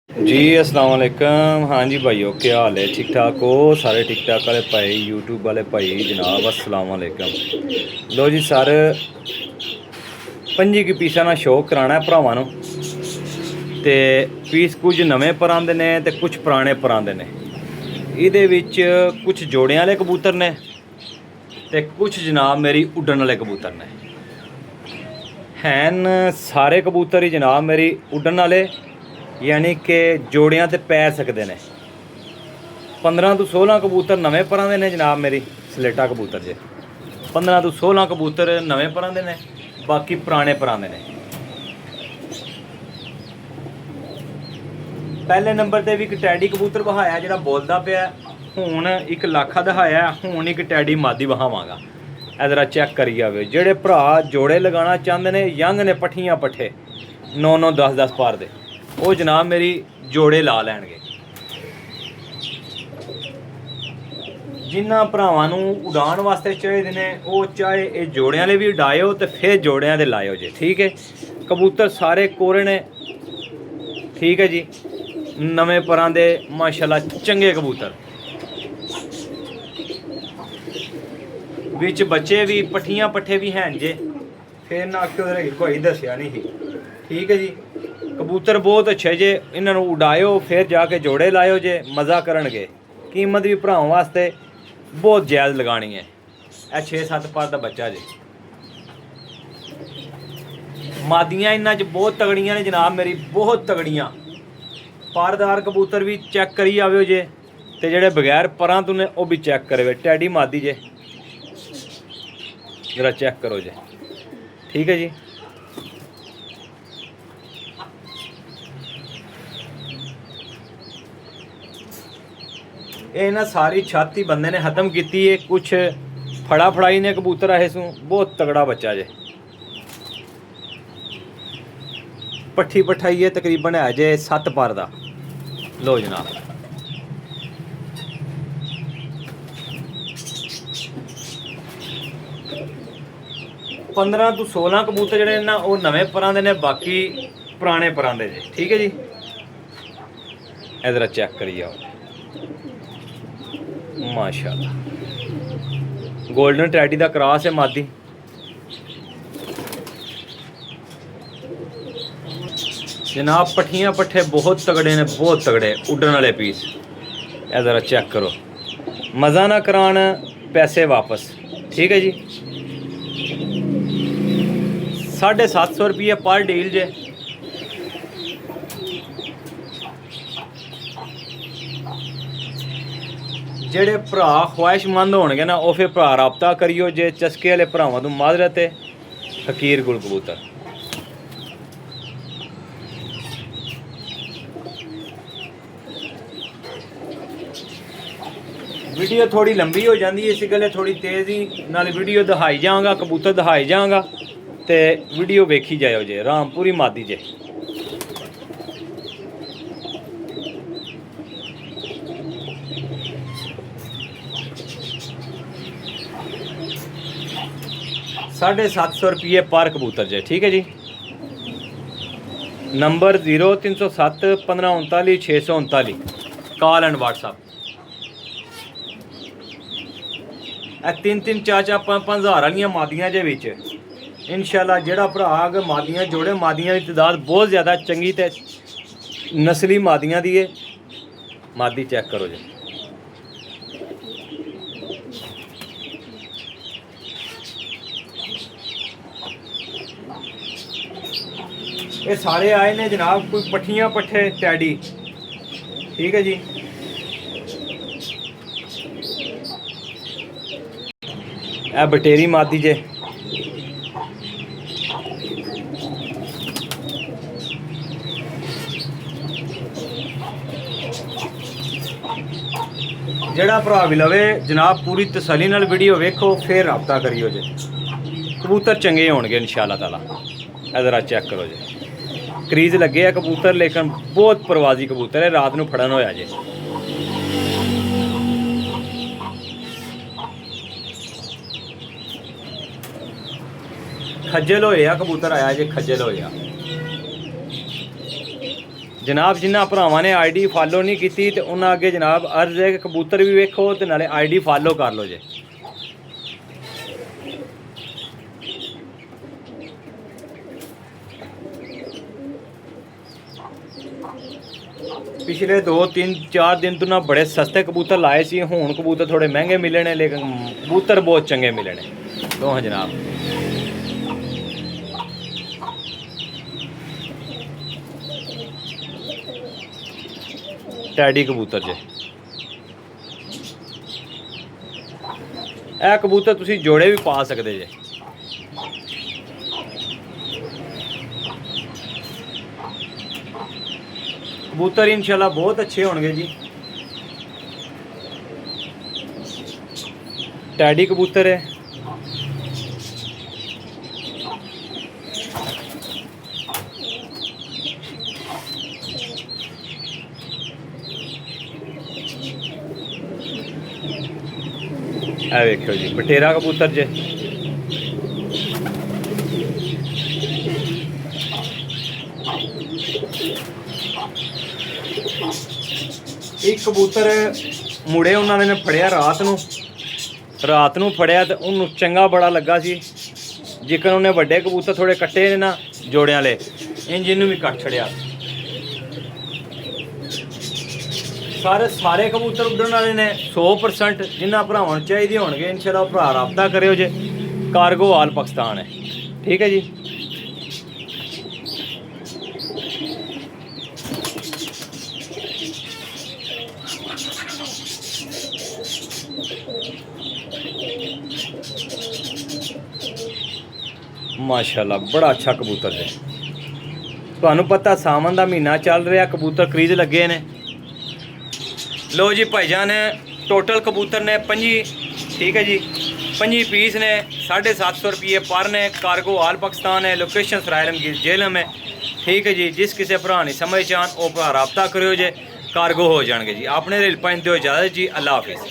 जी अस्सलाम वालेकुम। हाँ जी भाइयों, क्या हाल है? ठीक ठाक हो सारे? ठीक ठाक वाले भाई, यूट्यूब वाले भाई जनाब अस्सलाम वालेकुम। लो जी सर, 25 पीसा ना शो कराना है भरावां नूं ते पीस कुछ नਵੇਂ पर आंदे ने ते कुछ पुराने पर आंदे ने। ਇਹਦੇ ਵਿੱਚ कुछ जोड़ियां वाले कबूतर ने ते कुछ जनाब मेरी उड्डण वाले कबूतर ने। हैन सारे कबूतर ही जनाब मेरी उड्डण वाले, यानी कि जोड़ियां ते पै सकते हैं। 15 तो 16 कबूतर नਵੇਂ परां दे ने जनाब मेरी सलेटा कबूतर जे। 15 तो 16 कबूतर नਵੇਂ परां दे ने, बाकी पुराने परां दे ने। पहले नंबर ते भी एक टैडी कबूतर बहाया जिहड़ा बोलदा पिया, हुण एक लाखा दिखाया, हुण एक टैडी मादी बहावांगा। इधर चैक करी आवे जेड़े भरा जोड़े लगाना चाहते ने, यंग ने पट्ठियां पट्ठे 9-9 10-10 पार दे, वो जनाब मेरी जोड़े ला लैणगे। जिन्हां भरावां नूं उड़ाण वास्ते चाहिए ने, वो चाहे ये जोड़ियां वाले भी उड़ाओ तो फिर जोड़ियां दे लाओ जे। ठीक है, कबूतर सारे कोरे ने। ठीक है जी, नਵੇਂ परां दे माशाल्लाह चंगे कबूतर। विच बच्चे भी पट्ठियां पट्ठे भी हैं जे, फिर ना आखियो कोई दस्या नहीं ही। ठीक है जी, कबूतर बहुत अच्छे जे, इन्हों उड़ाओ फिर जाके जोड़े लाओ जे, मज़ा करनगे। कीमत भी भरावां वास्ते बहुत जायज़ लगानी है। यह 6-7 पार का बच्चा जे। मादियाँ इन्हां च बहुत तगड़ियां ने जनाब मेरी, बहुत तगड़ियां। पारदार कबूतर भी चैक करी आवे जे, ते जेड़े बगैर परां तो ने वो भी चैक करे। टैडी मादी जे, जरा चेक करो जे। ठीक है जी, ये ना सारी छाती बंदे ने खत्म की है। कुछ फड़ा फड़ाई ने कबूतर आए सू, बहुत तगड़ा बच्चा जे। पट्ठी पठाई है तकरीबन है जे 7 पार का। लो जनाब, पंद्रह तो 16 कबूतर जड़े ना वो नਵੇਂ परां दे ने, बाकी पुराने परां दे जे। ठीक है जी, इधर चेक करिए आओ माशाल्लाह। गोल्डन टैडी का क्रॉस है मादी। जनाब पट्ठियां पट्ठे बहुत तगड़े ने, बहुत तगड़े उड्डण वाले पीस। इधर चेक करो, मज़ा ना करान पैसे वापस। ठीक है जी, 750 रुपये पर डील जे। जेड़े भरा ख्वाहिशमंद होणगे ना, वो फिर भरा राबता करियो जे। चस्के वाले भरावां तो माजरत है। फकीर गुल कबूतर वीडियो थोड़ी लंबी हो जाती है, इस गल्ले थोड़ी तेज़ी नाल वीडियो दिखाई जाऊँगा, कबूतर दिखाई जाऊँगा, तो वीडियो वेखी जाओ जे। रामपुरी मादी जे। ₹750 पर कबूतर जे। ठीक है जी, नंबर 0307 1539 639, कॉल एंड व्हाट्सअप। 3-3 4-4 5-5 हज़ार वाली मादियां जे विच इंशाल्लाह। जेड़ा भरा अगर मादियां जोड़े, मादियां की तादाद बहुत ज़्यादा चंगी ते नस्ली मादियां दी है। मादी चेक करो जी, ये सारे आए ने जनाब कोई पट्ठियां पट्ठे टैडी। ठीक है जी, यह बटेरी मादी जे। जेड़ा भरा भी लवे जनाब पूरी तसल्ली नाल वीडियो वेखो, फिर राबता करियो जे। कबूतर चंगे होणगे इंशाअल्लाह ताला। इधर चेक करो जे, क्रीज लगे है कबूतर, लेकिन बहुत परवाजी कबूतर है। रात नूं फड़न होया जे। खज्जल होया कबूतर आया जे, खज्जल होया। ਜਨਾਬ ਜਿਨ੍ਹਾਂ ਭਰਾਵਾਂ ਨੇ ਆਈਡੀ ਫਾਲੋ ਨਹੀਂ ਕੀਤੀ ਤੇ ਉਹਨਾਂ ਅੱਗੇ ਜਨਾਬ ਅਰਜ਼ ਹੈ ਕਿ ਕਬੂਤਰ ਵੀ ਵੇਖੋ ਤੇ ਨਾਲੇ ਆਈਡੀ ਫਾਲੋ ਕਰ ਲਓ ਜੇ। ਪਿਛਲੇ 2-3-4 ਦਿਨ ਤੋਂ ਨਾ ਬੜੇ ਸਸਤੇ ਕਬੂਤਰ ਲਾਏ ਸੀ, ਹੁਣ ਕਬੂਤਰ ਥੋੜੇ ਮਹਿੰਗੇ ਮਿਲੇ ਨੇ ਲੇਕਿਨ ਕਬੂਤਰ ਬਹੁਤ ਚੰਗੇ ਮਿਲੇ ਨੇ ਦੋਹਾਂ ਜਨਾਬ। ਟੈਡੀ ਕਬੂਤਰ ਜੇ ਇਹ ਕਬੂਤਰ ਤੁਸੀਂ ਜੋੜੇ ਵੀ ਪਾ ਸਕਦੇ ਜੇ। कबूतर इंशाल्लाह बहुत अच्छे होंगे जी। टैडी कबूतर है, वेखो जी बटेरा कबूतर जे। एक कबूतर मुड़े उन्होंने फड़िया रात नूं फड़िया तो उन्होंने चंगा बड़ा लगा सी, जिकन उन्हें वड्डे कबूतर थोड़े कट्टे ने ना जोड़ियां वाले इंज इनू भी कट छड़िया। सारे कबूतर उड्डण वाले ने 100%। जिन्हां भरावां नूं चाहीदे होणगे इंशाल्लाह भरा राबता करियो जे। कार्गो आल पाकिस्तान है, ठीक है जी। माशाल्लाह बड़ा अच्छा कबूतर है। तुहानू पता सावन का महीना चल रहा, कबूतर खरीद लगे ने। लो जी भाईजान टोटल कबूतर ने 25, ठीक है जी, 25 पीस ने 750 रुपये पर ने। कार्गो आल पाकिस्तान है, लोकेशन सराय आलमगीर जेलम है, ठीक है जी। जिस किसी भरा नहीं समझ चाहन वो भरा रबता करो जे, कार्गो हो जाएंगे जी। अपने रेल पाइन दो इजाज़त जी, अल्लाह हाफिज़।